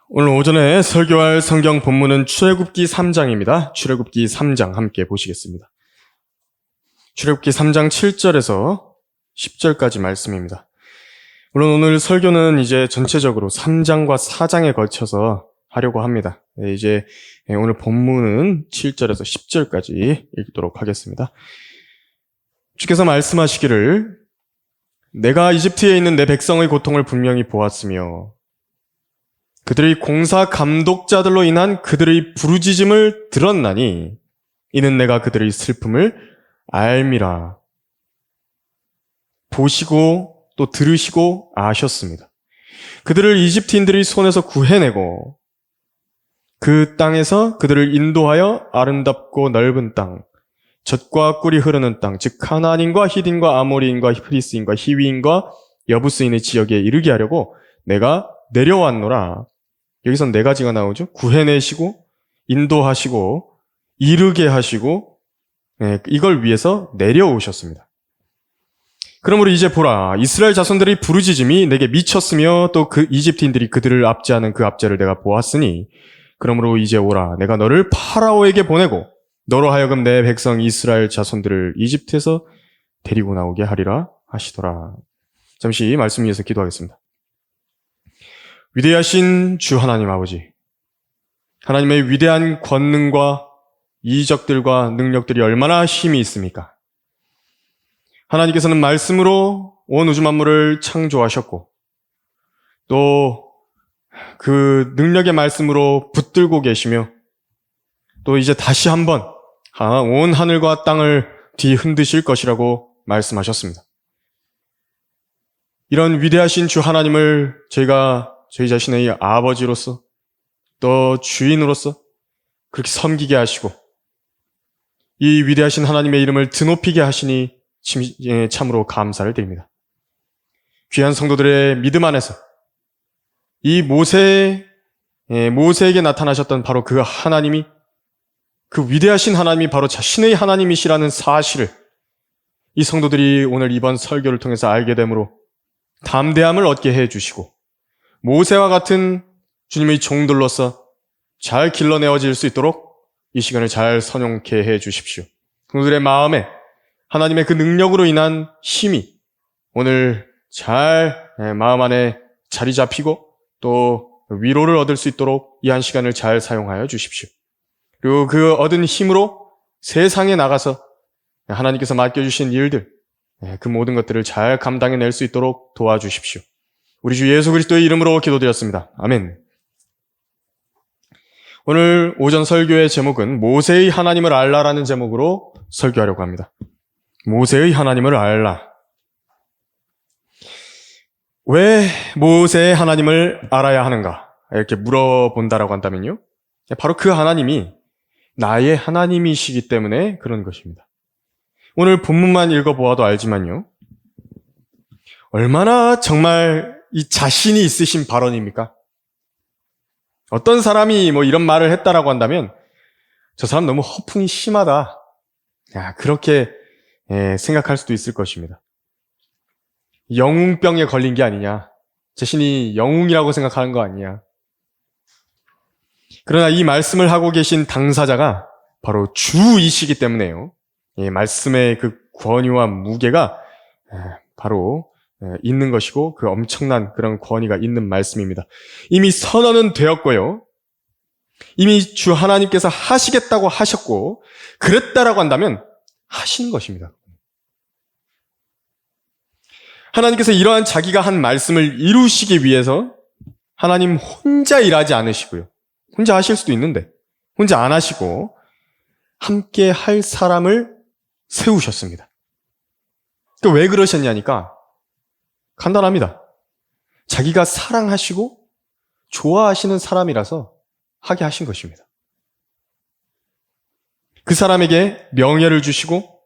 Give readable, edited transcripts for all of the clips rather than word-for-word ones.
오늘 오전에 설교할 성경 본문은 출애굽기 3장입니다. 출애굽기 3장 함께 보시겠습니다. 출애굽기 3장 7절에서 10절까지 말씀입니다. 물론 오늘 설교는 이제 전체적으로 3장과 4장에 걸쳐서 하려고 합니다. 이제 오늘 본문은 7절에서 10절까지 읽도록 하겠습니다. 주께서 말씀하시기를 내가 이집트에 있는 내 백성의 고통을 분명히 보았으며 그들의 공사 감독자들로 인한 그들의 부르짖음을 들었나니 이는 내가 그들의 슬픔을 알미라. 보시고 또 들으시고 아셨습니다. 그들을 이집트인들의 손에서 구해내고 그 땅에서 그들을 인도하여 아름답고 넓은 땅, 젖과 꿀이 흐르는 땅, 즉 가나안인과 히딘과 아모리인과 프리스인과 히위인과 여부스인의 지역에 이르게 하려고 내가 내려왔노라. 여기서 네 가지가 나오죠. 구해내시고 인도하시고 이르게 하시고 이걸 위해서 내려오셨습니다. 그러므로 이제 보라, 이스라엘 자손들의 부르짖음이 내게 미쳤으며 또 그 이집트인들이 그들을 압제하는 그 압제를 내가 보았으니 그러므로 이제 오라, 내가 너를 파라오에게 보내고 너로 하여금 내 백성 이스라엘 자손들을 이집트에서 데리고 나오게 하리라 하시더라. 잠시 말씀 위해서 기도하겠습니다. 위대하신 주 하나님 아버지, 하나님의 위대한 권능과 이적들과 능력들이 얼마나 힘이 있습니까? 하나님께서는 말씀으로 온 우주 만물을 창조하셨고 또 그 능력의 말씀으로 붙들고 계시며 또 이제 다시 한번 온 하늘과 땅을 뒤흔드실 것이라고 말씀하셨습니다. 이런 위대하신 주 하나님을 저희가 저희 자신의 아버지로서 또 주인으로서 그렇게 섬기게 하시고 이 위대하신 하나님의 이름을 드높이게 하시니 참으로 감사를 드립니다. 귀한 성도들의 믿음 안에서 이 모세에게 나타나셨던 바로 그 하나님이, 그 위대하신 하나님이 바로 자신의 하나님이시라는 사실을 이 성도들이 오늘 이번 설교를 통해서 알게 되므로 담대함을 얻게 해주시고 모세와 같은 주님의 종들로서 잘 길러내어질 수 있도록 이 시간을 잘 선용케 해주십시오. 성도들의 마음에 하나님의 그 능력으로 인한 힘이 오늘 잘 마음 안에 자리 잡히고 또 위로를 얻을 수 있도록 이 한 시간을 잘 사용하여 주십시오. 그리고 그 얻은 힘으로 세상에 나가서 하나님께서 맡겨주신 일들, 그 모든 것들을 잘 감당해낼 수 있도록 도와주십시오. 우리 주 예수 그리스도의 이름으로 기도드렸습니다. 아멘. 오늘 오전 설교의 제목은 모세의 하나님을 알라라는 제목으로 설교하려고 합니다. 모세의 하나님을 알라. 왜 모세의 하나님을 알아야 하는가? 이렇게 물어본다라고 한다면요. 바로 그 하나님이 나의 하나님이시기 때문에 그런 것입니다. 오늘 본문만 읽어보아도 알지만요. 얼마나 정말 이 자신이 있으신 발언입니까? 어떤 사람이 뭐 이런 말을 했다라고 한다면 저 사람 너무 허풍이 심하다. 그렇게 생각할 수도 있을 것입니다. 영웅병에 걸린 게 아니냐. 자신이 영웅이라고 생각하는 거 아니냐. 그러나 이 말씀을 하고 계신 당사자가 바로 주이시기 때문에요. 이 말씀의 그 권위와 무게가 바로 있는 것이고 그 엄청난 그런 권위가 있는 말씀입니다. 이미 선언은 되었고요. 이미 주 하나님께서 하시겠다고 하셨고 그랬다라고 한다면 하시는 것입니다. 하나님께서 이러한 자기가 한 말씀을 이루시기 위해서 하나님 혼자 일하지 않으시고요. 혼자 하실 수도 있는데 혼자 안 하시고 함께 할 사람을 세우셨습니다. 왜 그러셨냐니까 간단합니다. 자기가 사랑하시고 좋아하시는 사람이라서 하게 하신 것입니다. 그 사람에게 명예를 주시고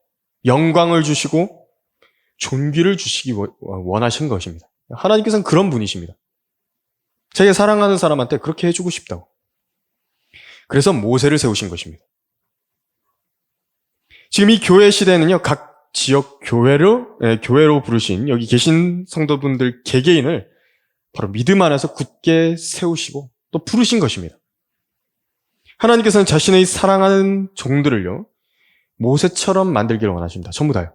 영광을 주시고 존귀를 주시기 원하신 것입니다. 하나님께서는 그런 분이십니다. 자기가 사랑하는 사람한테 그렇게 해주고 싶다고. 그래서 모세를 세우신 것입니다. 지금 이 교회 시대에는요, 각 지역 교회로 부르신 여기 계신 성도분들 개개인을 바로 믿음 안에서 굳게 세우시고 또 부르신 것입니다. 하나님께서는 자신의 사랑하는 종들을요, 모세처럼 만들기를 원하십니다. 전부 다요.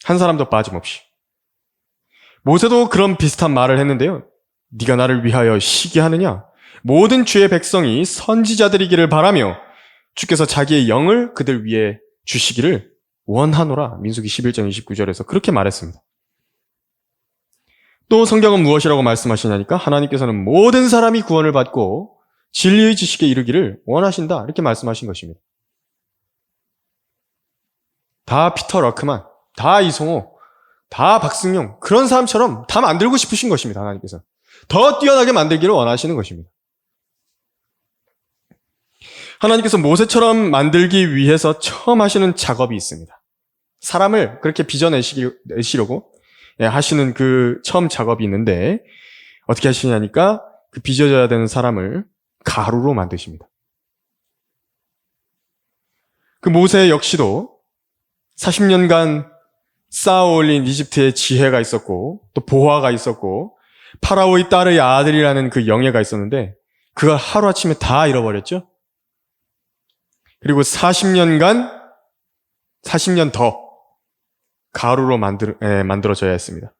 한 사람도 빠짐없이. 모세도 그런 비슷한 말을 했는데요. 네가 나를 위하여 시기하느냐? 모든 주의 백성이 선지자들이기를 바라며 주께서 자기의 영을 그들 위에 주시기를 원하노라. 민수기 11장 29절에서 그렇게 말했습니다. 또 성경은 무엇이라고 말씀하시냐니까 하나님께서는 모든 사람이 구원을 받고 진리의 지식에 이르기를 원하신다. 이렇게 말씀하신 것입니다. 다 피터 러크만, 다 이성호, 다 박승용 그런 사람처럼 다 만들고 싶으신 것입니다. 하나님께서. 더 뛰어나게 만들기를 원하시는 것입니다. 하나님께서 모세처럼 만들기 위해서 처음 하시는 작업이 있습니다. 사람을 그렇게 빚어내시려고 하시는 그 처음 작업이 있는데 어떻게 하시냐니까 그 빚어져야 되는 사람을 가루로 만드십니다. 그 모세 역시도 40년간 쌓아올린 이집트의 지혜가 있었고 또 보화가 있었고 파라오의 딸의 아들이라는 그 영예가 있었는데 그걸 하루아침에 다 잃어버렸죠. 그리고 40년 더 가루로 만들어져야 했습니다.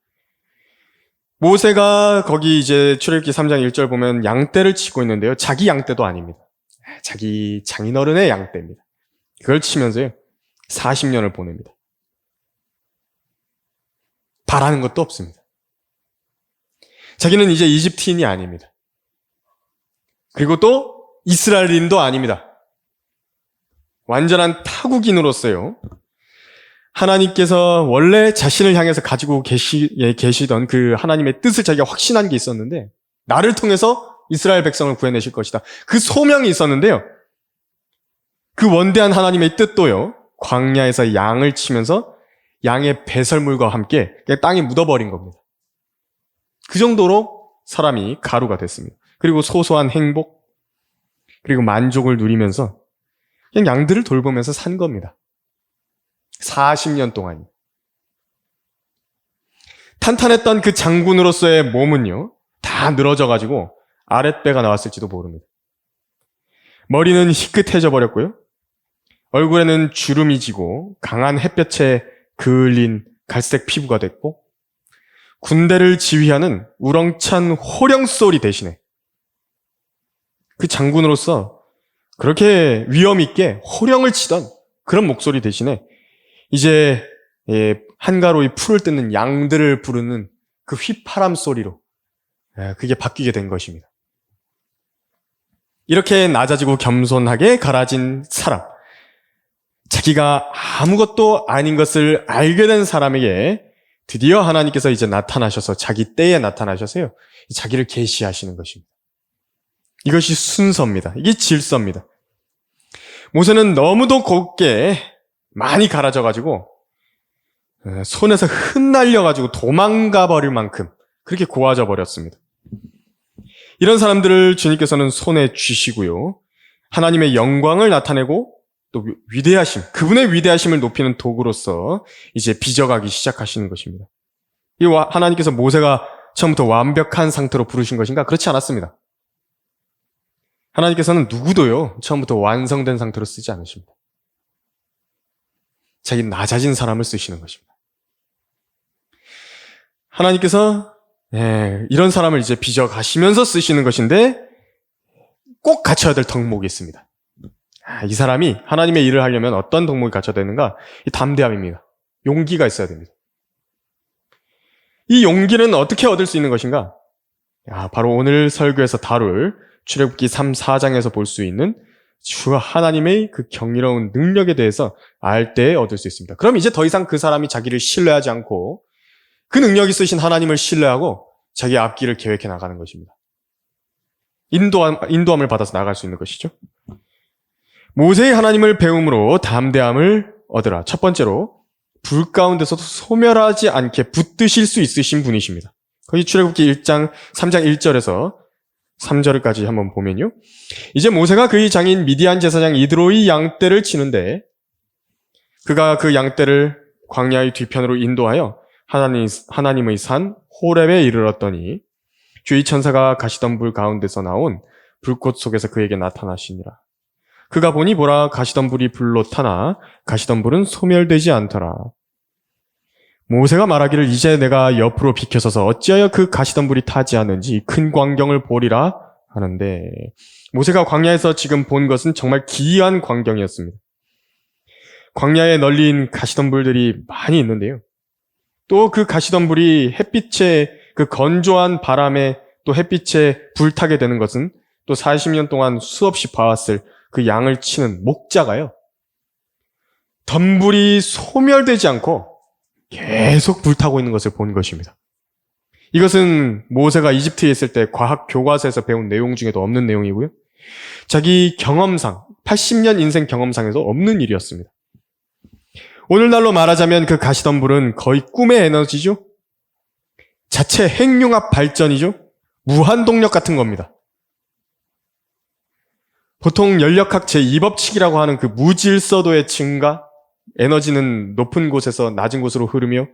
모세가 거기 이제 출애굽기 3장 1절 보면 양떼를 치고 있는데요. 자기 양떼도 아닙니다. 자기 장인어른의 양떼입니다. 그걸 치면서요. 40년을 보냅니다. 바라는 것도 없습니다. 자기는 이제 이집트인이 아닙니다. 그리고 또 이스라엘인도 아닙니다. 완전한 타국인으로서요. 하나님께서 원래 자신을 향해서 가지고 계시던 그 하나님의 뜻을 자기가 확신한 게 있었는데 나를 통해서 이스라엘 백성을 구해내실 것이다. 그 소명이 있었는데요. 그 원대한 하나님의 뜻도요. 광야에서 양을 치면서 양의 배설물과 함께 땅에 묻어버린 겁니다. 그 정도로 사람이 가루가 됐습니다. 그리고 소소한 행복 그리고 만족을 누리면서 그냥 양들을 돌보면서 산 겁니다. 40년 동안. 탄탄했던 그 장군으로서의 몸은요, 다 늘어져가지고 아랫배가 나왔을지도 모릅니다. 머리는 희끗해져 버렸고요. 얼굴에는 주름이 지고 강한 햇볕에 그을린 갈색 피부가 됐고 군대를 지휘하는 우렁찬 호령 소리 대신에 그 장군으로서 그렇게 위험 있게 호령을 치던 그런 목소리 대신에 이제 한가로이 풀을 뜯는 양들을 부르는 그 휘파람 소리로 그게 바뀌게 된 것입니다. 이렇게 낮아지고 겸손하게 갈아진 사람, 자기가 아무것도 아닌 것을 알게 된 사람에게 드디어 하나님께서 이제 나타나셔서 자기 때에 나타나셔서요, 자기를 계시하시는 것입니다. 이것이 순서입니다. 이게 질서입니다. 모세는 너무도 곱게 많이 갈아져가지고 손에서 흩날려가지고 도망가 버릴 만큼 그렇게 고와져 버렸습니다. 이런 사람들을 주님께서는 손에 쥐시고요. 하나님의 영광을 나타내고 또 위대하심, 그분의 위대하심을 높이는 도구로서 이제 빚어가기 시작하시는 것입니다. 이 하나님께서 모세가 처음부터 완벽한 상태로 부르신 것인가? 그렇지 않았습니다. 하나님께서는 누구도요, 처음부터 완성된 상태로 쓰지 않으십니다. 자기 낮아진 사람을 쓰시는 것입니다. 하나님께서 이런 사람을 이제 빚어가시면서 쓰시는 것인데 꼭 갖춰야 될 덕목이 있습니다. 이 사람이 하나님의 일을 하려면 어떤 덕목이 갖춰야 되는가? 이 담대함입니다. 용기가 있어야 됩니다. 이 용기는 어떻게 얻을 수 있는 것인가? 바로 오늘 설교에서 다룰 출애굽기 3, 4장에서 볼 수 있는 주 하나님의 그 경이로운 능력에 대해서 알 때 얻을 수 있습니다. 그럼 이제 더 이상 그 사람이 자기를 신뢰하지 않고 그 능력 있으신 하나님을 신뢰하고 자기의 앞길을 계획해 나가는 것입니다. 인도함을 받아서 나갈 수 있는 것이죠. 모세의 하나님을 배움으로 담대함을 얻으라. 첫 번째로 불 가운데서도 소멸하지 않게 붙드실 수 있으신 분이십니다. 거기 출애굽기 1장 3장 1절에서 3절까지 한번 보면요. 이제 모세가 그의 장인 미디안 제사장 이드로의 양떼를 치는데 그가 그 양떼를 광야의 뒤편으로 인도하여 하나님의 산 호렙에 이르렀더니 주의 천사가 가시던 불 가운데서 나온 불꽃 속에서 그에게 나타나시니라. 그가 보니 보라 가시던 불이 불로 타나 가시던 불은 소멸되지 않더라. 모세가 말하기를 이제 내가 옆으로 비켜서서 어찌하여 그 가시던 불이 타지 않는지 큰 광경을 보리라 하는데, 모세가 광야에서 지금 본 것은 정말 기이한 광경이었습니다. 광야에 널린 가시던 불들이 많이 있는데요. 또 그 가시던 불이 햇빛에, 그 건조한 바람에 또 햇빛에 불타게 되는 것은 또 40년 동안 수없이 봐왔을 그 양을 치는 목자가요, 덤불이 소멸되지 않고 계속 불타고 있는 것을 본 것입니다. 이것은 모세가 이집트에 있을 때 과학 교과서에서 배운 내용 중에도 없는 내용이고요. 자기 경험상, 80년 인생 경험상에서 없는 일이었습니다. 오늘날로 말하자면 그 가시덤불은 거의 꿈의 에너지죠. 자체 핵융합 발전이죠. 무한동력 같은 겁니다. 보통 연력학 제2법칙이라고 하는 그 무질서도의 증가, 에너지는 높은 곳에서 낮은 곳으로 흐르며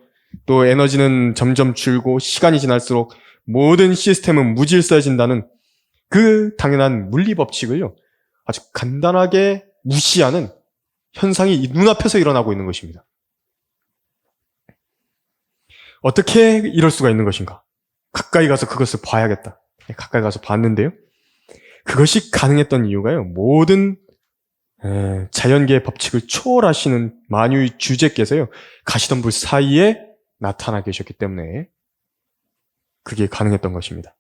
또 에너지는 점점 줄고 시간이 지날수록 모든 시스템은 무질서해진다는 그 당연한 물리법칙을요, 아주 간단하게 무시하는 현상이 눈앞에서 일어나고 있는 것입니다. 어떻게 이럴 수가 있는 것인가? 가까이 가서 그것을 봐야겠다. 가까이 가서 봤는데요, 그것이 가능했던 이유가요, 모든 자연계의 법칙을 초월하시는 만유의 주제께서요, 가시던 불 사이에 나타나 계셨기 때문에 그게 가능했던 것입니다.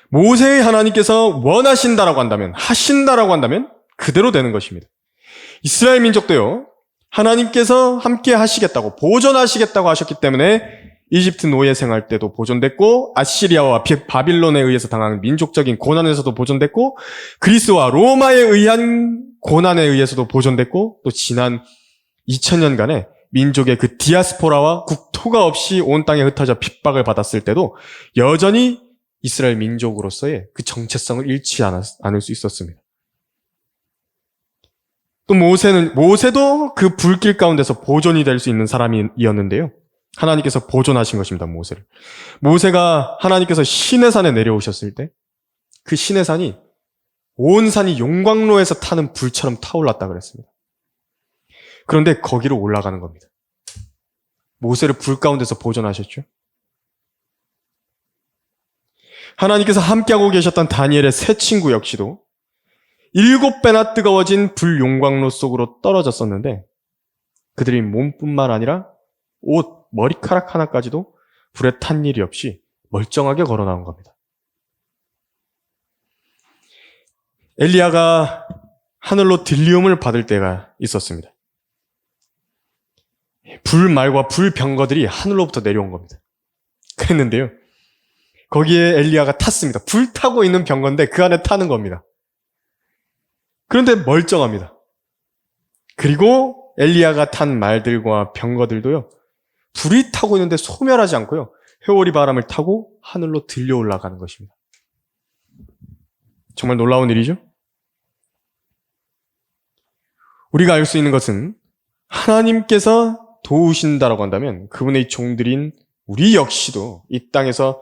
모세의 하나님께서 원하신다라고 한다면, 하신다라고 한다면 그대로 되는 것입니다. 이스라엘 민족도요, 하나님께서 함께 하시겠다고, 보존하시겠다고 하셨기 때문에 이집트 노예 생활 때도 보존됐고, 아시리아와 바빌론에 의해서 당하는 민족적인 고난에서도 보존됐고, 그리스와 로마에 의한 고난에 의해서도 보존됐고, 또 지난 2000년간의 민족의 그 디아스포라와 국토가 없이 온 땅에 흩어져 핍박을 받았을 때도 여전히 이스라엘 민족으로서의 그 정체성을 잃지 않을 수 있었습니다. 또 모세도 그 불길 가운데서 보존이 될 수 있는 사람이었는데요. 하나님께서 보존하신 것입니다, 모세를. 모세가 하나님께서 시내산에 내려오셨을 때 그 시내산이 온 산이 용광로에서 타는 불처럼 타올랐다 그랬습니다. 그런데 거기로 올라가는 겁니다. 모세를 불 가운데서 보존하셨죠. 하나님께서 함께하고 계셨던 다니엘의 세 친구 역시도 7배나 뜨거워진 불 용광로 속으로 떨어졌었는데, 그들이 몸뿐만 아니라 옷, 머리카락 하나까지도 불에 탄 일이 없이 멀쩡하게 걸어 나온 겁니다. 엘리야가 하늘로 들리움을 받을 때가 있었습니다. 불말과 불병거들이 하늘로부터 내려온 겁니다. 그랬는데요, 거기에 엘리야가 탔습니다. 불 타고 있는 병거인데 그 안에 타는 겁니다. 그런데 멀쩡합니다. 그리고 엘리야가 탄 말들과 병거들도요, 불이 타고 있는데 소멸하지 않고요, 회오리 바람을 타고 하늘로 들려 올라가는 것입니다. 정말 놀라운 일이죠? 우리가 알 수 있는 것은 하나님께서 도우신다라고 한다면 그분의 종들인 우리 역시도 이 땅에서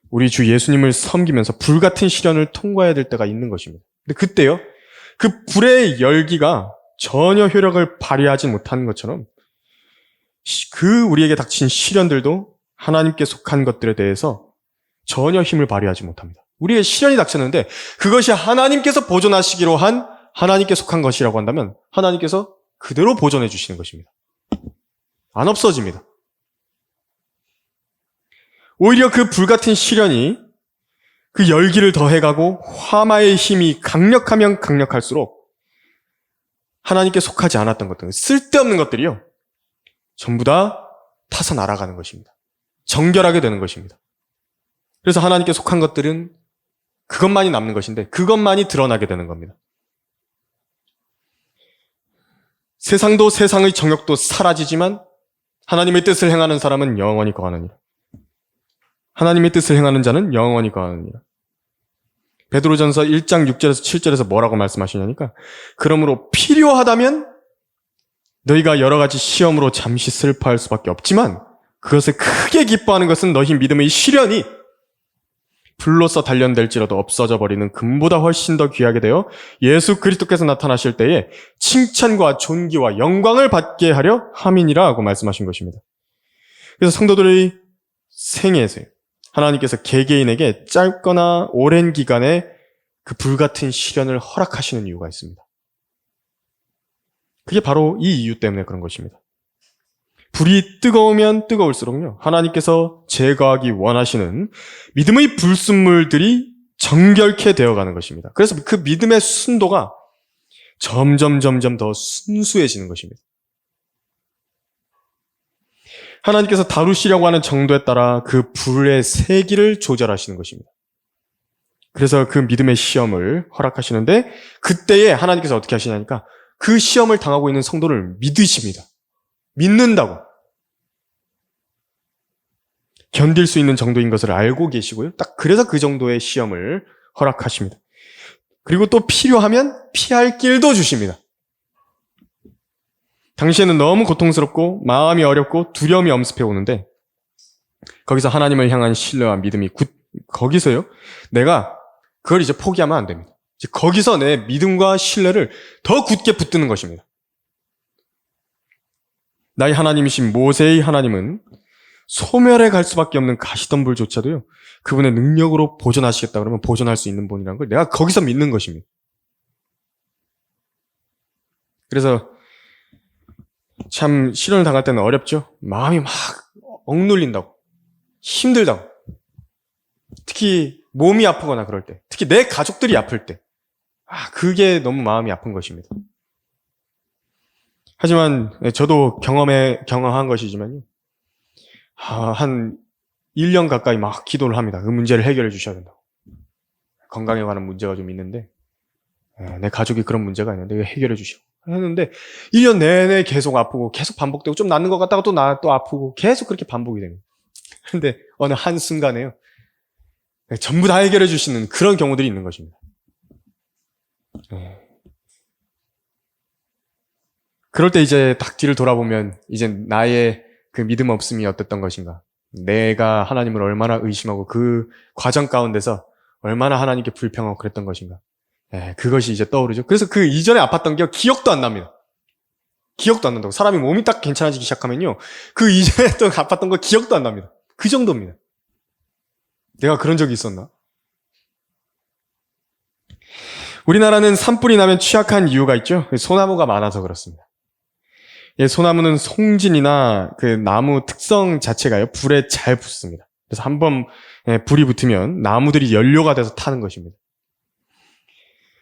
우리 주 예수님을 섬기면서 불같은 시련을 통과해야 될 때가 있는 것입니다. 근데 그때요, 그 불의 열기가 전혀 효력을 발휘하지 못하는 것처럼 그 우리에게 닥친 시련들도 하나님께 속한 것들에 대해서 전혀 힘을 발휘하지 못합니다. 우리의 시련이 닥쳤는데 그것이 하나님께서 보존하시기로 한 하나님께 속한 것이라고 한다면 하나님께서 그대로 보존해 주시는 것입니다. 안 없어집니다. 오히려 그 불같은 시련이 그 열기를 더해가고 화마의 힘이 강력하면 강력할수록 하나님께 속하지 않았던 것들, 쓸데없는 것들이요, 전부 다 타서 날아가는 것입니다. 정결하게 되는 것입니다. 그래서 하나님께 속한 것들은 그것만이 남는 것인데 그것만이 드러나게 되는 겁니다. 세상도 세상의 정욕도 사라지지만 하나님의 뜻을 행하는 사람은 영원히 거하느니라. 하나님의 뜻을 행하는 자는 영원히 거하느니라. 베드로전서 1장 6절에서 7절에서 뭐라고 말씀하시냐니까, 그러므로 필요하다면 너희가 여러 가지 시험으로 잠시 슬퍼할 수밖에 없지만 그것을 크게 기뻐하는 것은 너희 믿음의 시련이 불로써 단련될지라도 없어져 버리는 금보다 훨씬 더 귀하게 되어 예수 그리스도께서 나타나실 때에 칭찬과 존귀와 영광을 받게 하려 함이니라 고 말씀하신 것입니다. 그래서 성도들의 생애에서요, 하나님께서 개개인에게 짧거나 오랜 기간에 그 불같은 시련을 허락하시는 이유가 있습니다. 그게 바로 이 이유 때문에 그런 것입니다. 불이 뜨거우면 뜨거울수록요, 하나님께서 제거하기 원하시는 믿음의 불순물들이 정결케 되어가는 것입니다. 그래서 그 믿음의 순도가 점점 더 순수해지는 것입니다. 하나님께서 다루시려고 하는 정도에 따라 그 불의 세기를 조절하시는 것입니다. 그래서 그 믿음의 시험을 허락하시는데, 그때에 하나님께서 어떻게 하시냐니까 그 시험을 당하고 있는 성도를 믿으십니다. 믿는다고. 견딜 수 있는 정도인 것을 알고 계시고요. 딱 그래서 그 정도의 시험을 허락하십니다. 그리고 또 필요하면 피할 길도 주십니다. 당시에는 너무 고통스럽고 마음이 어렵고 두려움이 엄습해 오는데, 거기서 하나님을 향한 신뢰와 믿음이 거기서요, 내가 그걸 이제 포기하면 안 됩니다. 이제 거기서 내 믿음과 신뢰를 더 굳게 붙드는 것입니다. 나의 하나님이신 모세의 하나님은 소멸해 갈 수밖에 없는 가시덤불조차도요, 그분의 능력으로 보존하시겠다 그러면 보존할 수 있는 분이라는 걸 내가 거기서 믿는 것입니다. 그래서 참 시련을 당할 때는 어렵죠. 마음이 막 억눌린다고, 힘들다고. 특히 몸이 아프거나 그럴 때, 특히 내 가족들이 아플 때, 그게 너무 마음이 아픈 것입니다. 하지만 저도 경험한 것이지만요, 한 1년 가까이 막 기도를 합니다. 그 문제를 해결해 주셔야 된다고. 건강에 관한 문제가 좀 있는데, 내 가족이 그런 문제가 있는데 이거 해결해 주시고 했는데, 1년 내내 계속 아프고 계속 반복되고, 좀 낫는 것 같다가 또 아프고 계속 그렇게 반복이 됩니다. 근데 어느 한순간에요, 전부 다 해결해 주시는 그런 경우들이 있는 것입니다. 그럴 때 이제 딱 뒤를 돌아보면 이제 나의 그 믿음 없음이 어땠던 것인가, 내가 하나님을 얼마나 의심하고 그 과정 가운데서 얼마나 하나님께 불평하고 그랬던 것인가, 그것이 이제 떠오르죠. 그래서 그 이전에 아팠던 게 기억도 안 납니다. 기억도 안 난다고. 사람이 몸이 딱 괜찮아지기 시작하면요, 그 이전에 또 아팠던 거 기억도 안 납니다. 그 정도입니다. 내가 그런 적이 있었나? 우리나라는 산불이 나면 취약한 이유가 있죠. 소나무가 많아서 그렇습니다. 소나무는 송진이나 그 나무 특성 자체가요, 불에 잘 붙습니다. 그래서 한번 불이 붙으면 나무들이 연료가 돼서 타는 것입니다.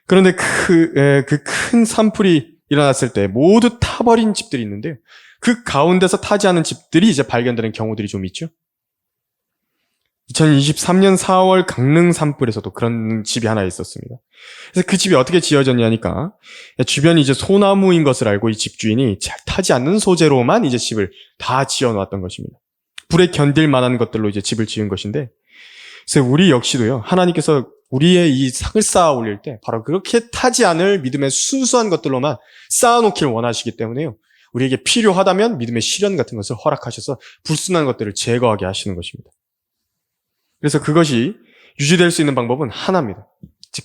그런데 그 큰 산불이 일어났을 때 모두 타버린 집들이 있는데요, 그 가운데서 타지 않은 집들이 이제 발견되는 경우들이 좀 있죠. 2023년 4월 강릉 산불에서도 그런 집이 하나 있었습니다. 그래서 그 집이 어떻게 지어졌냐니까, 주변이 이제 소나무인 것을 알고 이 집주인이 잘 타지 않는 소재로만 이제 집을 다 지어놨던 것입니다. 불에 견딜 만한 것들로 이제 집을 지은 것인데, 그래서 우리 역시도요, 하나님께서 우리의 이 상을 쌓아 올릴 때 바로 그렇게 타지 않을 믿음의 순수한 것들로만 쌓아놓기를 원하시기 때문에요, 우리에게 필요하다면 믿음의 시련 같은 것을 허락하셔서 불순한 것들을 제거하게 하시는 것입니다. 그래서 그것이 유지될 수 있는 방법은 하나입니다.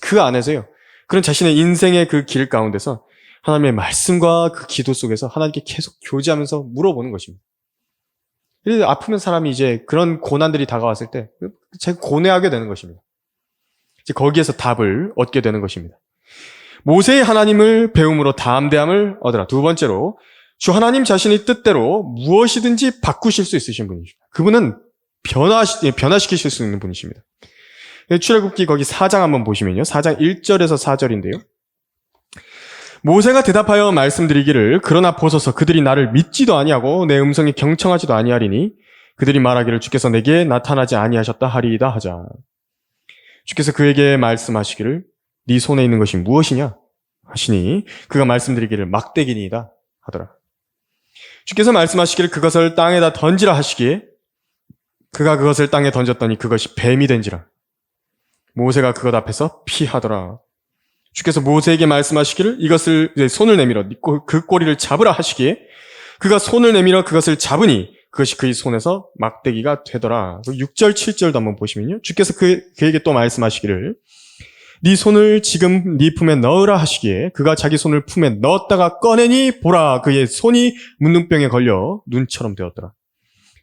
그 안에서요, 그런 자신의 인생의 그 길 가운데서 하나님의 말씀과 그 기도 속에서 하나님께 계속 교제하면서 물어보는 것입니다. 그래서 아프면 사람이 이제 그런 고난들이 다가왔을 때 자꾸 고뇌하게 되는 것입니다. 이제 거기에서 답을 얻게 되는 것입니다. 모세의 하나님을 배움으로 담대함을 얻으라. 두 번째로, 주 하나님 자신의 뜻대로 무엇이든지 바꾸실 수 있으신 분이십니다. 그분은 변화시키실 수 있는 분이십니다. 출애굽기 거기 4장 한번 보시면요, 4장 1절에서 4절인데요. 모세가 대답하여 말씀드리기를, 그러나 보소서 그들이 나를 믿지도 아니하고 내 음성이 경청하지도 아니하리니 그들이 말하기를 주께서 내게 나타나지 아니하셨다 하리이다 하자. 주께서 그에게 말씀하시기를, 네 손에 있는 것이 무엇이냐 하시니 그가 말씀드리기를 막대기니이다 하더라. 주께서 말씀하시기를 그것을 땅에다 던지라 하시기에 그가 그것을 땅에 던졌더니 그것이 뱀이 된지라. 모세가 그것 앞에서 피하더라. 주께서 모세에게 말씀하시기를 이것을 손을 내밀어 그 꼬리를 잡으라 하시기에 그가 손을 내밀어 그것을 잡으니 그것이 그의 손에서 막대기가 되더라. 6절, 7절도 한번 보시면요. 주께서 그에게 또 말씀하시기를 네 손을 지금 네 품에 넣으라 하시기에 그가 자기 손을 품에 넣었다가 꺼내니 보라 그의 손이 문둥병에 걸려 눈처럼 되었더라.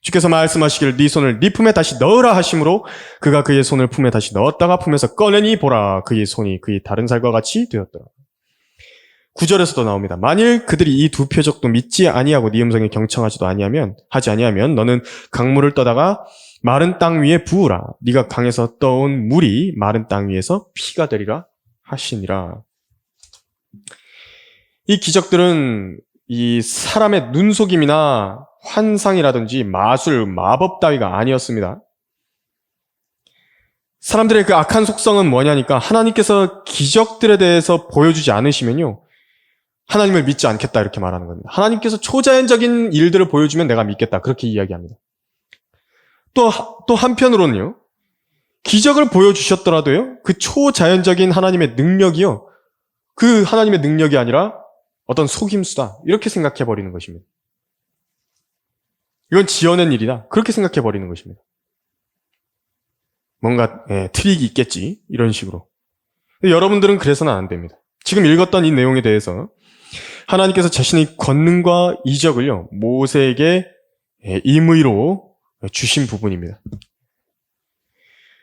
주께서 말씀하시기를 네 손을 네 품에 다시 넣으라 하심으로 그가 그의 손을 품에 다시 넣었다가 품에서 꺼내니 보라 그의 손이 그의 다른 살과 같이 되었더라. 9절에서도 나옵니다. 만일 그들이 이 두 표적도 믿지 아니하고 네 음성에 경청하지도 하지 아니하면 너는 강물을 떠다가 마른 땅 위에 부으라. 네가 강에서 떠온 물이 마른 땅 위에서 피가 되리라 하시니라. 이 기적들은 이 사람의 눈속임이나 환상이라든지 마술, 마법 따위가 아니었습니다. 사람들의 그 악한 속성은 뭐냐니까 하나님께서 기적들에 대해서 보여주지 않으시면요. 하나님을 믿지 않겠다 이렇게 말하는 겁니다. 하나님께서 초자연적인 일들을 보여주면 내가 믿겠다 그렇게 이야기합니다. 또 한편으로는요. 기적을 보여주셨더라도요. 그 초자연적인 하나님의 능력이요. 그 하나님의 능력이 아니라 어떤 속임수다 이렇게 생각해버리는 것입니다. 이건 지어낸 일이다 그렇게 생각해버리는 것입니다. 뭔가 트릭이 있겠지 이런 식으로. 여러분들은 그래서는 안 됩니다. 지금 읽었던 이 내용에 대해서 하나님께서 자신의 권능과 이적을요 모세에게 임의로 주신 부분입니다.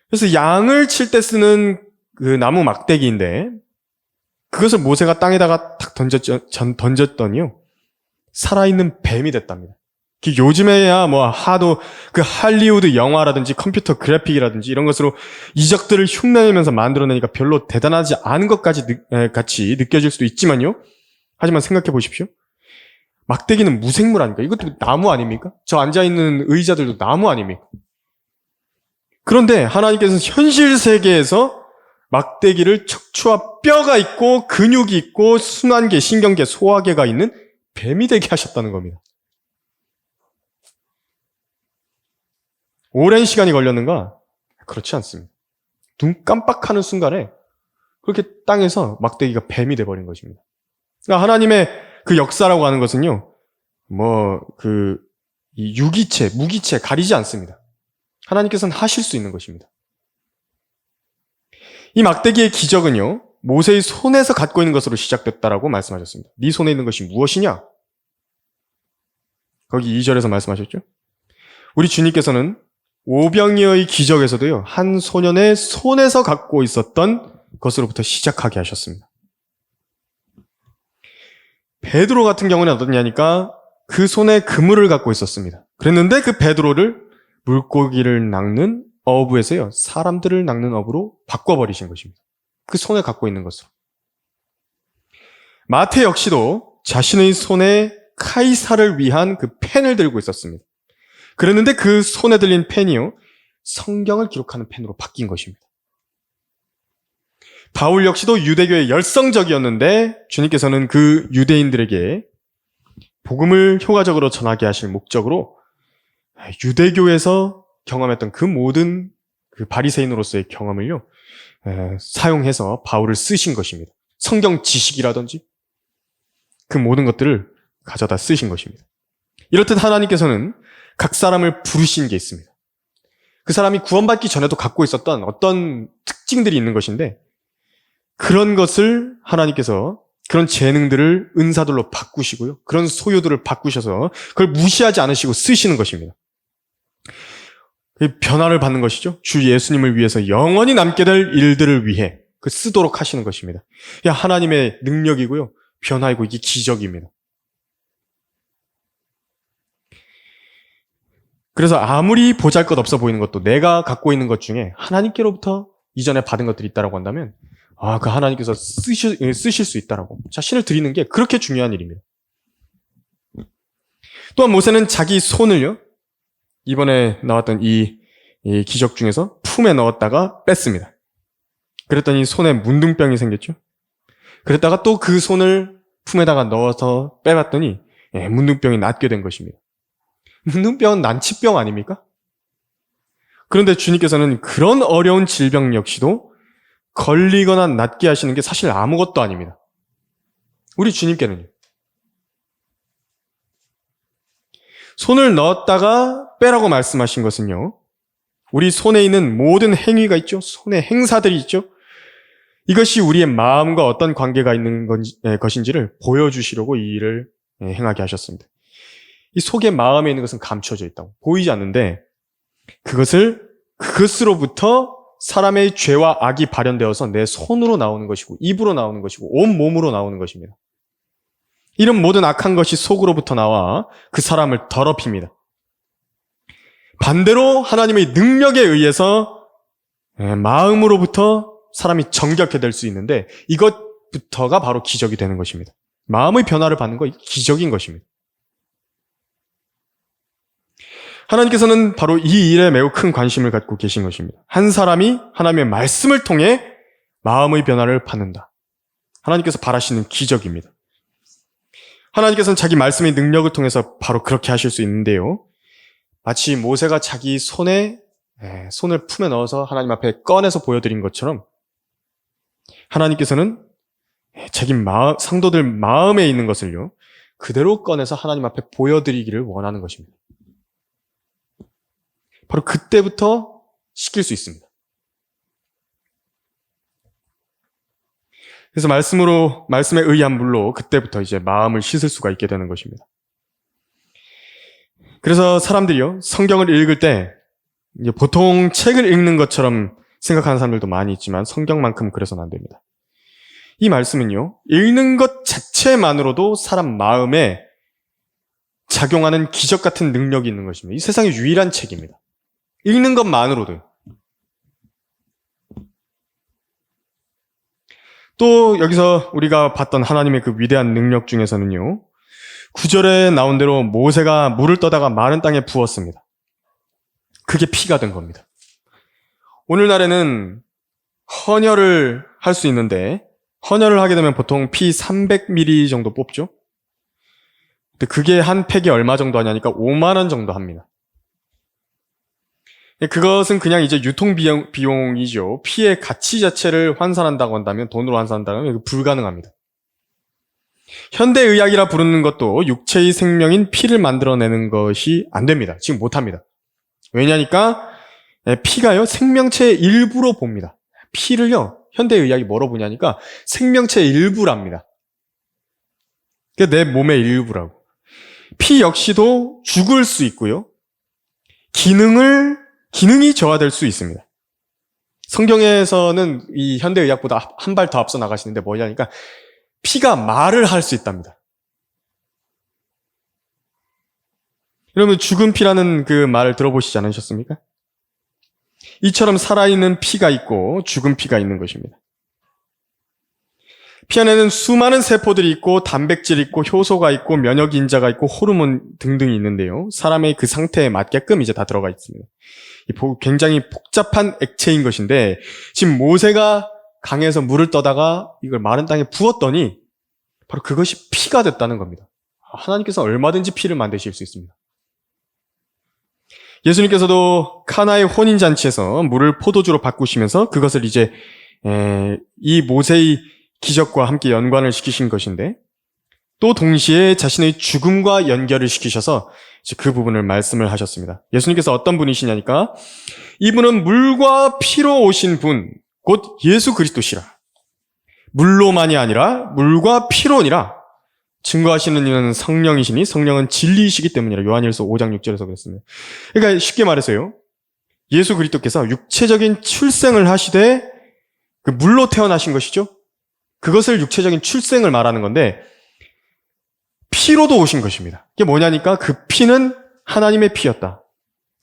그래서 양을 칠 때 쓰는 그 나무 막대기인데 그것을 모세가 땅에다가 탁 던졌더니요 살아있는 뱀이 됐답니다. 요즘에야 뭐 하도 그 할리우드 영화라든지 컴퓨터 그래픽이라든지 이런 것으로 이적들을 흉내내면서 만들어내니까 별로 대단하지 않은 것까지 같이 느껴질 수도 있지만요. 하지만 생각해 보십시오. 막대기는 무생물 아닙니까? 이것도 나무 아닙니까? 저 앉아있는 의자들도 나무 아닙니까? 그런데 하나님께서는 현실 세계에서 막대기를 척추와 뼈가 있고 근육이 있고 순환계, 신경계, 소화계가 있는 뱀이 되게 하셨다는 겁니다. 오랜 시간이 걸렸는가? 그렇지 않습니다. 눈 깜빡하는 순간에 그렇게 땅에서 막대기가 뱀이 돼버린 것입니다. 그러니까 하나님의 그 역사라고 하는 것은요, 이 유기체, 무기체 가리지 않습니다. 하나님께서는 하실 수 있는 것입니다. 이 막대기의 기적은요, 모세의 손에서 갖고 있는 것으로 시작됐다라고 말씀하셨습니다. 네 손에 있는 것이 무엇이냐? 거기 2절에서 말씀하셨죠? 우리 주님께서는 오병이어의 기적에서도요, 한 소년의 손에서 갖고 있었던 것으로부터 시작하게 하셨습니다. 베드로 같은 경우는 어떠냐니까 그 손에 그물을 갖고 있었습니다. 그랬는데 그 베드로를 물고기를 낚는 어부에서요, 사람들을 낚는 어부로 바꿔버리신 것입니다. 그 손에 갖고 있는 것으로. 마태 역시도 자신의 손에 카이사를 위한 그 펜을 들고 있었습니다. 그랬는데 그 손에 들린 펜이요, 성경을 기록하는 펜으로 바뀐 것입니다. 바울 역시도 유대교의 열성적이었는데 주님께서는 그 유대인들에게 복음을 효과적으로 전하게 하실 목적으로 유대교에서 경험했던 그 모든 그 바리새인으로서의 경험을요 사용해서 바울을 쓰신 것입니다. 성경 지식이라든지 그 모든 것들을 가져다 쓰신 것입니다. 이렇듯 하나님께서는 각 사람을 부르신 게 있습니다. 그 사람이 구원받기 전에도 갖고 있었던 어떤 특징들이 있는 것인데 그런 것을 하나님께서 그런 재능들을 은사들로 바꾸시고요. 그런 소유들을 바꾸셔서 그걸 무시하지 않으시고 쓰시는 것입니다. 변화를 받는 것이죠. 주 예수님을 위해서 영원히 남게 될 일들을 위해 그 쓰도록 하시는 것입니다. 하나님의 능력이고요. 변화이고 이게 기적입니다. 그래서 아무리 보잘것없어 보이는 것도 내가 갖고 있는 것 중에 하나님께로부터 이전에 받은 것들이 있다고 한다면 그 하나님께서 쓰실 수 있다라고 자신을 드리는 게 그렇게 중요한 일입니다. 또한 모세는 자기 손을요, 이번에 나왔던 이 기적 중에서 품에 넣었다가 뺐습니다. 그랬더니 손에 문둥병이 생겼죠. 그랬다가 또 그 손을 품에다가 넣어서 빼봤더니 문둥병이 낫게 된 것입니다. 문둥병은 난치병 아닙니까? 그런데 주님께서는 그런 어려운 질병 역시도 걸리거나 낫게 하시는 게 사실 아무것도 아닙니다. 우리 주님께는요. 손을 넣었다가 빼라고 말씀하신 것은요, 우리 손에 있는 모든 행위가 있죠. 손의 행사들이 있죠. 이것이 우리의 마음과 어떤 관계가 있는 것인지를 보여주시려고 이 일을 행하게 하셨습니다. 이 속에 마음에 있는 것은 감춰져 있다고 보이지 않는데 그것으로부터 사람의 죄와 악이 발현되어서 내 손으로 나오는 것이고 입으로 나오는 것이고 온 몸으로 나오는 것입니다. 이런 모든 악한 것이 속으로부터 나와 그 사람을 더럽힙니다. 반대로 하나님의 능력에 의해서 마음으로부터 사람이 정결케 될 수 있는데 이것부터가 바로 기적이 되는 것입니다. 마음의 변화를 받는 거 기적인 것입니다. 하나님께서는 바로 이 일에 매우 큰 관심을 갖고 계신 것입니다. 한 사람이 하나님의 말씀을 통해 마음의 변화를 받는다. 하나님께서 바라시는 기적입니다. 하나님께서는 자기 말씀의 능력을 통해서 바로 그렇게 하실 수 있는데요. 마치 모세가 자기 손을 품에 넣어서 하나님 앞에 꺼내서 보여드린 것처럼 하나님께서는 자기 상도들 마음에 있는 것을요, 그대로 꺼내서 하나님 앞에 보여드리기를 원하는 것입니다. 바로 그때부터 시킬 수 있습니다. 그래서 말씀에 의한 물로 그때부터 이제 마음을 씻을 수가 있게 되는 것입니다. 그래서 사람들이요, 성경을 읽을 때 이제 보통 책을 읽는 것처럼 생각하는 사람들도 많이 있지만 성경만큼 그래서는 안 됩니다. 이 말씀은요, 읽는 것 자체만으로도 사람 마음에 작용하는 기적 같은 능력이 있는 것입니다. 이 세상의 유일한 책입니다. 읽는 것만으로도. 또 여기서 우리가 봤던 하나님의 그 위대한 능력 중에서는요, 9절에 나온 대로 모세가 물을 떠다가 마른 땅에 부었습니다. 그게 피가 된 겁니다. 오늘날에는 헌혈을 할 수 있는데 헌혈을 하게 되면 보통 피 300ml 정도 뽑죠. 근데 그게 한 팩이 얼마 정도 하냐니까 5만 원 정도 합니다. 그것은 그냥 이제 유통비용이죠. 피의 가치 자체를 환산한다고 한다면, 돈으로 환산한다고 하면 불가능합니다. 현대의학이라 부르는 것도 육체의 생명인 피를 만들어내는 것이 안 됩니다. 지금 못합니다. 왜냐니까 피가요, 생명체의 일부로 봅니다. 피를요, 현대의학이 뭐로 보냐니까 생명체의 일부랍니다. 그러니까 내 몸의 일부라고. 피 역시도 죽을 수 있고요, 기능이 저하될 수 있습니다. 성경에서는 이 현대의학보다 한 발 더 앞서 나가시는데 뭐냐니까 피가 말을 할 수 있답니다. 여러분, 죽은 피라는 그 말을 들어보시지 않으셨습니까? 이처럼 살아있는 피가 있고 죽은 피가 있는 것입니다. 피 안에는 수많은 세포들이 있고 단백질이 있고 효소가 있고 면역인자가 있고 호르몬 등등이 있는데요, 사람의 그 상태에 맞게끔 이제 다 들어가 있습니다. 굉장히 복잡한 액체인 것인데 지금 모세가 강에서 물을 떠다가 이걸 마른 땅에 부었더니 바로 그것이 피가 됐다는 겁니다. 하나님께서 얼마든지 피를 만드실 수 있습니다. 예수님께서도 카나의 혼인잔치에서 물을 포도주로 바꾸시면서 그것을 이제 이 모세의 기적과 함께 연관을 시키신 것인데, 또 동시에 자신의 죽음과 연결을 시키셔서 그 부분을 말씀을 하셨습니다. 예수님께서 어떤 분이시냐니까 이분은 물과 피로 오신 분, 곧 예수 그리스도시라. 물로만이 아니라 물과 피로니라. 증거하시는 이는 성령이시니 성령은 진리이시기 때문이라. 요한일서 5장 6절에서 그랬습니다. 그러니까 쉽게 말해서요, 예수 그리스도께서 육체적인 출생을 하시되 그 물로 태어나신 것이죠. 그것을 육체적인 출생을 말하는 건데 피로도 오신 것입니다. 이게 뭐냐니까 그 피는 하나님의 피였다.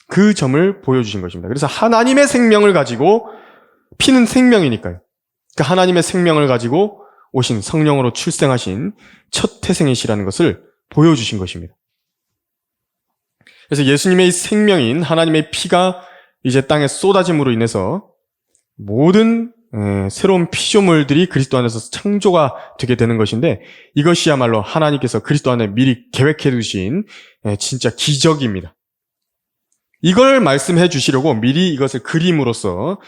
그 점을 보여주신 것입니다. 그래서 하나님의 생명을 가지고, 피는 생명이니까요. 그러니까 하나님의 생명을 가지고 오신, 성령으로 출생하신 첫 태생이시라는 것을 보여주신 것입니다. 그래서 예수님의 생명인 하나님의 피가 이제 땅에 쏟아짐으로 인해서 모든 새로운 피조물들이 그리스도 안에서 창조가 되게 되는 것인데, 이것이야말로 하나님께서 그리스도 안에 미리 계획해 두신 진짜 기적입니다. 이걸 말씀해 주시려고 미리 이것을 그림으로써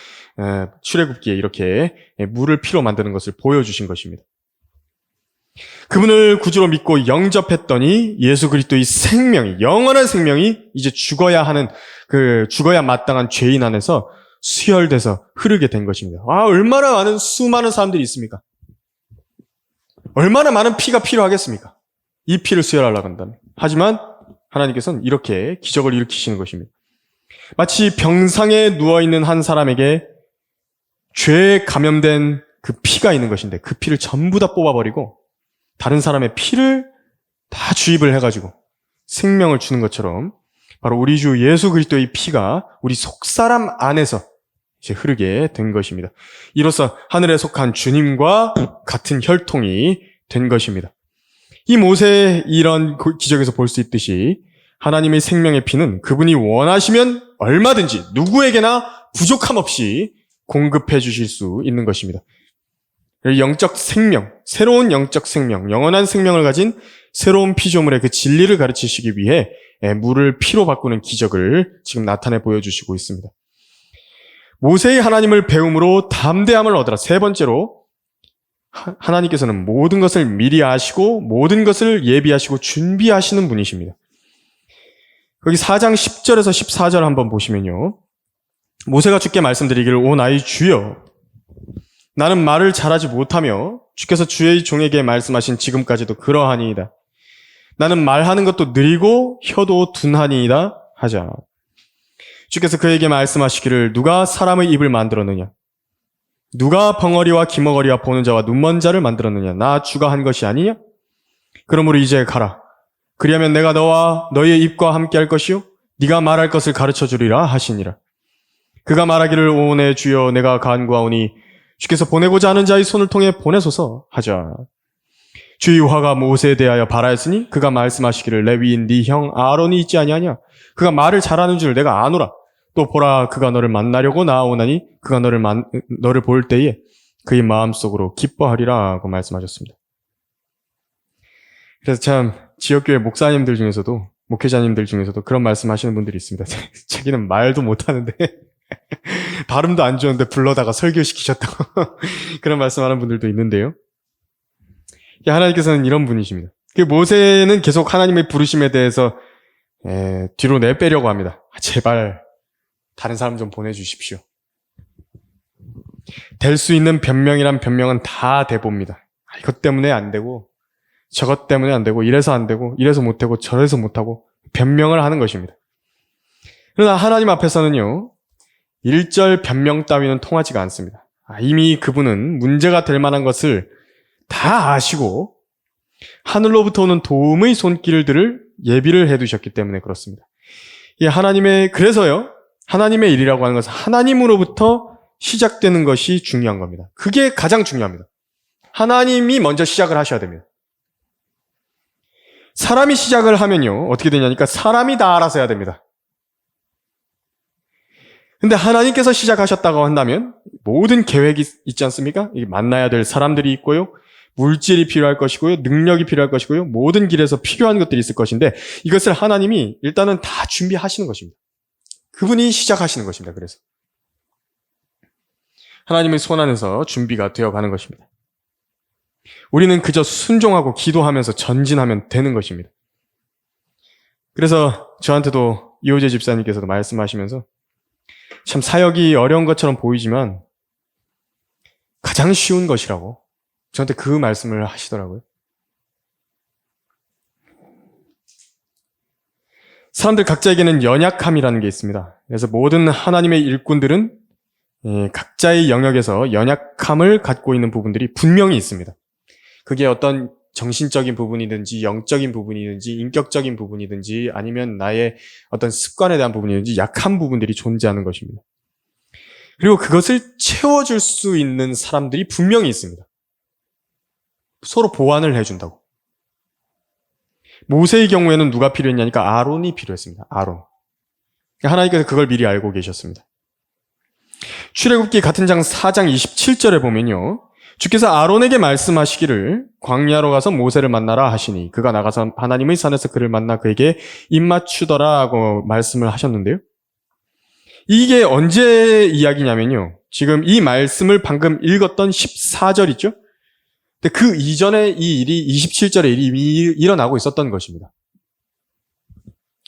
출애굽기에 이렇게 물을 피로 만드는 것을 보여주신 것입니다. 그분을 구주로 믿고 영접했더니 예수 그리스도의 생명이, 영원한 생명이 이제 죽어야 마땅한 죄인 안에서 수혈돼서 흐르게 된 것입니다. 얼마나 많은 수많은 사람들이 있습니까? 얼마나 많은 피가 필요하겠습니까? 이 피를 수혈하려고 한다면. 하지만 하나님께서는 이렇게 기적을 일으키시는 것입니다. 마치 병상에 누워있는 한 사람에게 죄에 감염된 그 피가 있는 것인데 그 피를 전부 다 뽑아버리고 다른 사람의 피를 다 주입을 해가지고 생명을 주는 것처럼 바로 우리 주 예수 그리스도의 피가 우리 속사람 안에서 이제 흐르게 된 것입니다. 이로써 하늘에 속한 주님과 같은 혈통이 된 것입니다. 이 모세의 이런 기적에서 볼 수 있듯이 하나님의 생명의 피는 그분이 원하시면 얼마든지 누구에게나 부족함 없이 공급해 주실 수 있는 것입니다. 영적 생명, 새로운 영적 생명, 영원한 생명을 가진 새로운 피조물의 그 진리를 가르치시기 위해 물을 피로 바꾸는 기적을 지금 나타내 보여주시고 있습니다. 모세의 하나님을 배움으로 담대함을 얻으라. 세 번째로 하나님께서는 모든 것을 미리 아시고 모든 것을 예비하시고 준비하시는 분이십니다. 거기 4장 10절에서 14절 한번 보시면요. 모세가 주께 말씀드리기를 오 나의 주여 나는 말을 잘하지 못하며 주께서 주의 종에게 말씀하신 지금까지도 그러하니이다. 나는 말하는 것도 느리고 혀도 둔하니이다 하자. 주께서 그에게 말씀하시기를 누가 사람의 입을 만들었느냐? 누가 벙어리와 기머거리와 보는 자와 눈먼 자를 만들었느냐? 나 주가 한 것이 아니냐? 그러므로 이제 가라. 그리하면 내가 너와 너의 입과 함께 할 것이요 네가 말할 것을 가르쳐 주리라 하시니라. 그가 말하기를 오 내 주여 내가 간구하오니 주께서 보내고자 하는 자의 손을 통해 보내소서 하자. 주의 화가 모세에 대하여 발하였으니 그가 말씀하시기를 레위인 네 형 아론이 있지 아니하냐? 그가 말을 잘하는 줄 내가 아노라. 또 보라 그가 너를 만나려고 나아오나니 그가 너를 볼 때에 그의 마음속으로 기뻐하리라 하고 말씀하셨습니다. 그래서 참 지역교회 목사님들 중에서도 목회자님들 중에서도 그런 말씀하시는 분들이 있습니다. 자기는 말도 못하는데 발음도 안 좋은데 불러다가 설교시키셨다고 그런 말씀하는 분들도 있는데요. 하나님께서는 이런 분이십니다. 모세는 계속 하나님의 부르심에 대해서 뒤로 내빼려고 합니다. 제발 다른 사람 좀 보내주십시오. 될 수 있는 변명이란 변명은 다 대봅니다. 이것 때문에 안 되고 저것 때문에 안 되고 이래서 안 되고 이래서 못하고 저래서 못하고 변명을 하는 것입니다. 그러나 하나님 앞에서는요. 일절 변명 따위는 통하지가 않습니다. 이미 그분은 문제가 될 만한 것을 다 아시고 하늘로부터 오는 도움의 손길들을 예비를 해두셨기 때문에 그렇습니다. 그래서요. 하나님의 일이라고 하는 것은 하나님으로부터 시작되는 것이 중요한 겁니다. 그게 가장 중요합니다. 하나님이 먼저 시작을 하셔야 됩니다. 사람이 시작을 하면요. 어떻게 되냐니까 사람이 다 알아서 해야 됩니다. 근데 하나님께서 시작하셨다고 한다면 모든 계획이 있지 않습니까? 만나야 될 사람들이 있고요. 물질이 필요할 것이고요. 능력이 필요할 것이고요. 모든 길에서 필요한 것들이 있을 것인데 이것을 하나님이 일단은 다 준비하시는 것입니다. 그분이 시작하시는 것입니다. 그래서 하나님의 손 안에서 준비가 되어가는 것입니다. 우리는 그저 순종하고 기도하면서 전진하면 되는 것입니다. 그래서 저한테도 이호재 집사님께서도 말씀하시면서 참 사역이 어려운 것처럼 보이지만 가장 쉬운 것이라고 저한테 그 말씀을 하시더라고요. 사람들 각자에게는 연약함이라는 게 있습니다. 그래서 모든 하나님의 일꾼들은 각자의 영역에서 연약함을 갖고 있는 부분들이 분명히 있습니다. 그게 어떤 정신적인 부분이든지 영적인 부분이든지 인격적인 부분이든지 아니면 나의 어떤 습관에 대한 부분이든지 약한 부분들이 존재하는 것입니다. 그리고 그것을 채워줄 수 있는 사람들이 분명히 있습니다. 서로 보완을 해준다고. 모세의 경우에는 누가 필요했냐니까 아론이 필요했습니다. 아론. 하나님께서 그걸 미리 알고 계셨습니다. 출애굽기 같은 장 4장 27절에 보면요. 주께서 아론에게 말씀하시기를 광야로 가서 모세를 만나라 하시니 그가 나가서 하나님의 산에서 그를 만나 그에게 입맞추더라 하고 말씀을 하셨는데요. 이게 언제 이야기냐면요. 지금 이 말씀을 방금 읽었던 14절 있죠? 근데 그 이전에 이 일이 27절에 일이 일어나고 있었던 것입니다.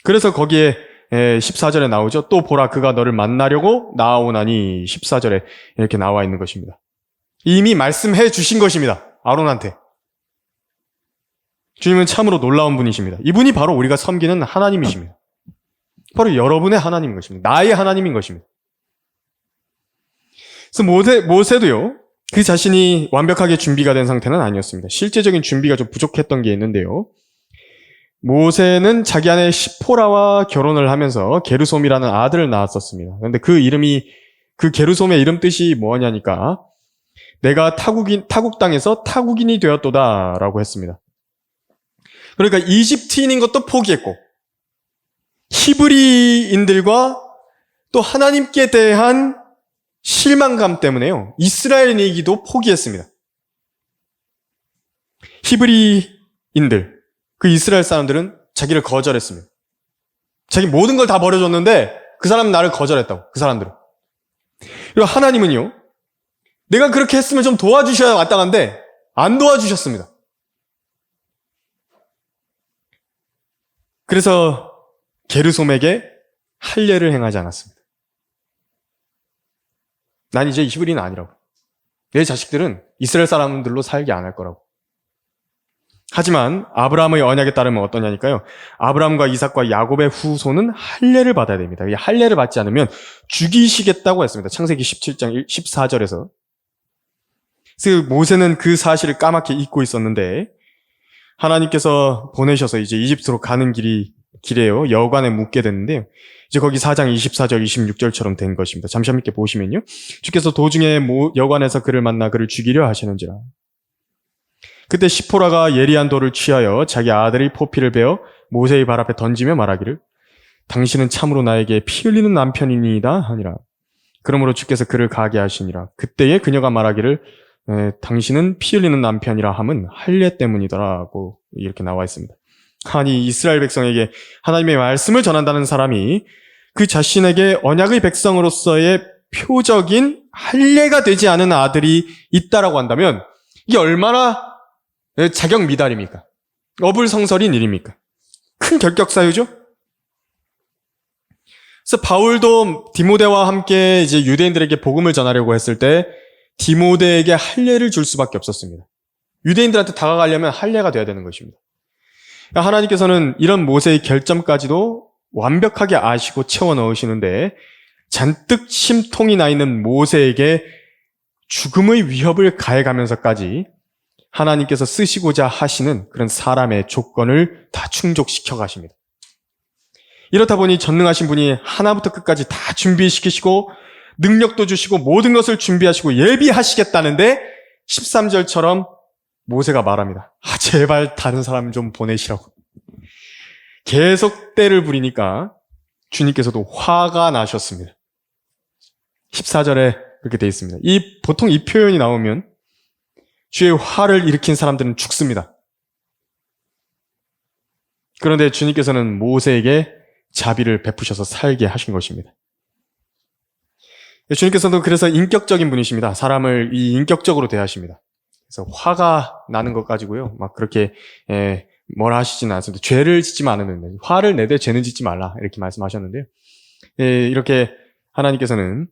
그래서 거기에 14절에 나오죠. 또 보라 그가 너를 만나려고 나아오나니 14절에 이렇게 나와 있는 것입니다. 이미 말씀해 주신 것입니다. 아론한테. 주님은 참으로 놀라운 분이십니다. 이분이 바로 우리가 섬기는 하나님이십니다. 바로 여러분의 하나님인 것입니다. 나의 하나님인 것입니다. 그래서 모세도요, 그 자신이 완벽하게 준비가 된 상태는 아니었습니다. 실제적인 준비가 좀 부족했던 게 있는데요. 모세는 자기 아내 시포라와 결혼을 하면서 게르솜이라는 아들을 낳았었습니다. 그런데 그 게르솜의 이름 뜻이 뭐냐니까 내가 타국 땅에서 타국인이 되었도다라고 했습니다. 그러니까 이집트인인 것도 포기했고 히브리인들과 또 하나님께 대한 실망감 때문에요. 이스라엘인이기도 포기했습니다. 히브리인들, 그 이스라엘 사람들은 자기를 거절했습니다. 자기 모든 걸 다 버려줬는데 그 사람은 나를 거절했다고, 그 사람들은. 그리고 하나님은요, 내가 그렇게 했으면 좀 도와주셔야 마땅한데 안 도와주셨습니다. 그래서 게르솜에게 할례를 행하지 않았습니다. 난 이제 히브리는 아니라고. 내 자식들은 이스라엘 사람들로 살게 안 할 거라고. 하지만 아브라함의 언약에 따르면 어떠냐니까요. 아브라함과 이삭과 야곱의 후손은 할례를 받아야 됩니다. 이 할례를 받지 않으면 죽이시겠다고 했습니다. 창세기 17장 14절에서. 그래서 모세는 그 사실을 까맣게 잊고 있었는데 하나님께서 보내셔서 이제 이집트로 가는 길에요. 여관에 묵게 됐는데요. 이제 거기 4장 24절, 26절처럼 된 것입니다. 잠시 함께 보시면요. 주께서 도중에 여관에서 그를 만나 그를 죽이려 하시는지라. 그때 시포라가 예리한 돌을 취하여 자기 아들의 포피를 베어 모세의 발 앞에 던지며 말하기를 당신은 참으로 나에게 피 흘리는 남편이니이다 하니라. 그러므로 주께서 그를 가게 하시니라. 그때에 그녀가 말하기를 당신은 피 흘리는 남편이라 함은 할례 때문이더라고 이렇게 나와 있습니다. 아니 이스라엘 백성에게 하나님의 말씀을 전한다는 사람이 그 자신에게 언약의 백성으로서의 표적인 할례가 되지 않은 아들이 있다라고 한다면 이게 얼마나 자격 미달입니까? 어불성설인 일입니까? 큰 결격사유죠? 그래서 바울도 디모데와 함께 이제 유대인들에게 복음을 전하려고 했을 때 디모데에게 할례를 줄 수밖에 없었습니다. 유대인들한테 다가가려면 할례가 돼야 되는 것입니다. 하나님께서는 이런 모세의 결점까지도 완벽하게 아시고 채워 넣으시는데 잔뜩 심통이 나 있는 모세에게 죽음의 위협을 가해가면서까지 하나님께서 쓰시고자 하시는 그런 사람의 조건을 다 충족시켜 가십니다. 이렇다 보니 전능하신 분이 하나부터 끝까지 다 준비시키시고 능력도 주시고 모든 것을 준비하시고 예비하시겠다는데 13절처럼 모세가 말합니다. 제발 다른 사람 좀 보내시라고. 계속 때를 부리니까 주님께서도 화가 나셨습니다. 14절에 그렇게 되어 있습니다. 보통 이 표현이 나오면 주의 화를 일으킨 사람들은 죽습니다. 그런데 주님께서는 모세에게 자비를 베푸셔서 살게 하신 것입니다. 주님께서도 그래서 인격적인 분이십니다. 사람을 인격적으로 대하십니다. 그래서 화가 나는 것 가지고요. 막 그렇게 뭐라 하시지는 않습니다. 죄를 짓지만 않으면 화를 내되 죄는 짓지 말라 이렇게 말씀하셨는데요. 이렇게 하나님께서는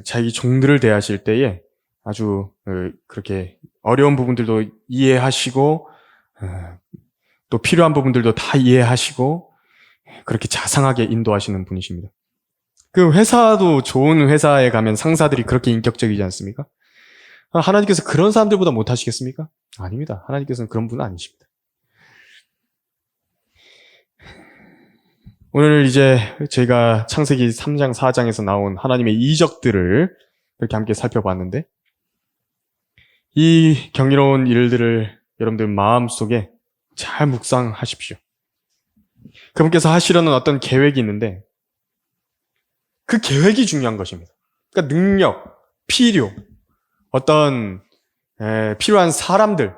자기 종들을 대하실 때에 아주 그렇게 어려운 부분들도 이해하시고 또 필요한 부분들도 다 이해하시고 그렇게 자상하게 인도하시는 분이십니다. 그 회사도 좋은 회사에 가면 상사들이 그렇게 인격적이지 않습니까? 하나님께서 그런 사람들보다 못하시겠습니까? 아닙니다. 하나님께서는 그런 분은 아니십니다. 오늘 이제 저희가 창세기 3장, 4장에서 나온 하나님의 이적들을 이렇게 함께 살펴봤는데 이 경이로운 일들을 여러분들 마음속에 잘 묵상하십시오. 그분께서 하시려는 어떤 계획이 있는데 그 계획이 중요한 것입니다. 그러니까 능력, 필요, 어떤 필요한 사람들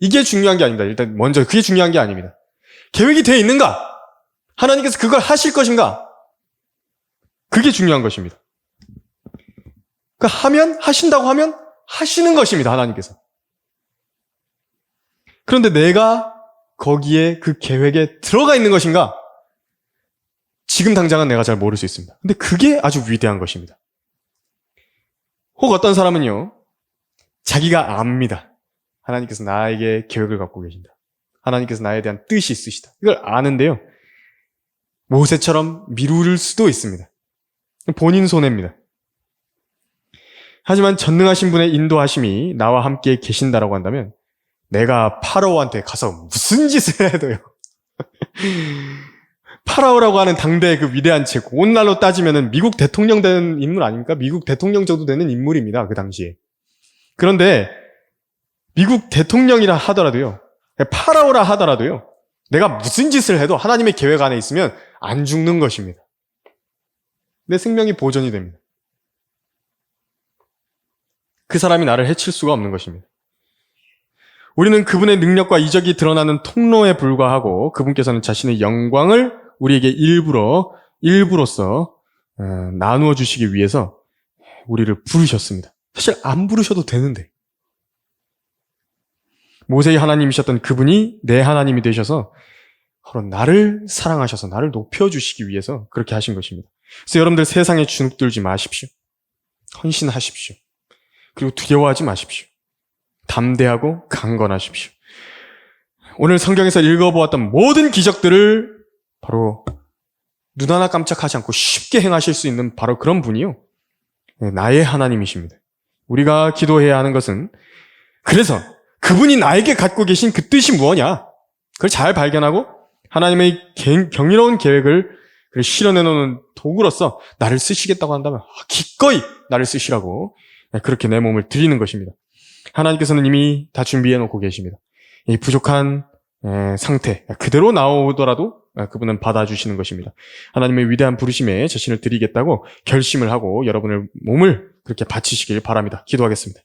이게 중요한 게 아닙니다. 일단 먼저 그게 중요한 게 아닙니다. 계획이 되어 있는가? 하나님께서 그걸 하실 것인가? 그게 중요한 것입니다. 그러니까 하신다고 하면 하시는 것입니다. 하나님께서. 그런데 내가 거기에 그 계획에 들어가 있는 것인가? 지금 당장은 내가 잘 모를 수 있습니다. 근데 그게 아주 위대한 것입니다. 혹 어떤 사람은요, 자기가 압니다. 하나님께서 나에게 계획을 갖고 계신다. 하나님께서 나에 대한 뜻이 있으시다. 이걸 아는데요, 모세처럼 미룰 수도 있습니다. 본인 손해입니다. 하지만 전능하신 분의 인도하심이 나와 함께 계신다라고 한다면 내가 파라오한테 가서 무슨 짓을 해도요. 파라오라고 하는 당대의 그 위대한 책, 오늘날로 따지면 미국 대통령 되는 인물 아닙니까? 미국 대통령 정도 되는 인물입니다. 그 당시에. 그런데 미국 대통령이라 하더라도요, 파라오라 하더라도요, 내가 무슨 짓을 해도 하나님의 계획 안에 있으면 안 죽는 것입니다. 내 생명이 보존이 됩니다. 그 사람이 나를 해칠 수가 없는 것입니다. 우리는 그분의 능력과 이적이 드러나는 통로에 불과하고 그분께서는 자신의 영광을 우리에게 일부로서 나누어 주시기 위해서 우리를 부르셨습니다. 사실 안 부르셔도 되는데, 모세의 하나님이셨던 그분이 내 하나님이 되셔서 바로 나를 사랑하셔서 나를 높여주시기 위해서 그렇게 하신 것입니다. 그래서 여러분들 세상에 주눅들지 마십시오. 헌신하십시오. 그리고 두려워하지 마십시오. 담대하고 강건하십시오. 오늘 성경에서 읽어보았던 모든 기적들을 바로 눈 하나 깜짝하지 않고 쉽게 행하실 수 있는 바로 그런 분이요, 나의 하나님이십니다. 우리가 기도해야 하는 것은, 그래서 그분이 나에게 갖고 계신 그 뜻이 무엇냐, 그걸 잘 발견하고 하나님의 경이로운 계획을 실현해놓는 도구로서 나를 쓰시겠다고 한다면 기꺼이 나를 쓰시라고 그렇게 내 몸을 드리는 것입니다. 하나님께서는 이미 다 준비해놓고 계십니다. 이 부족한 상태 그대로 나오더라도 그분은 받아주시는 것입니다. 하나님의 위대한 부르심에 자신을 드리겠다고 결심을 하고 여러분의 몸을 그렇게 바치시길 바랍니다. 기도하겠습니다.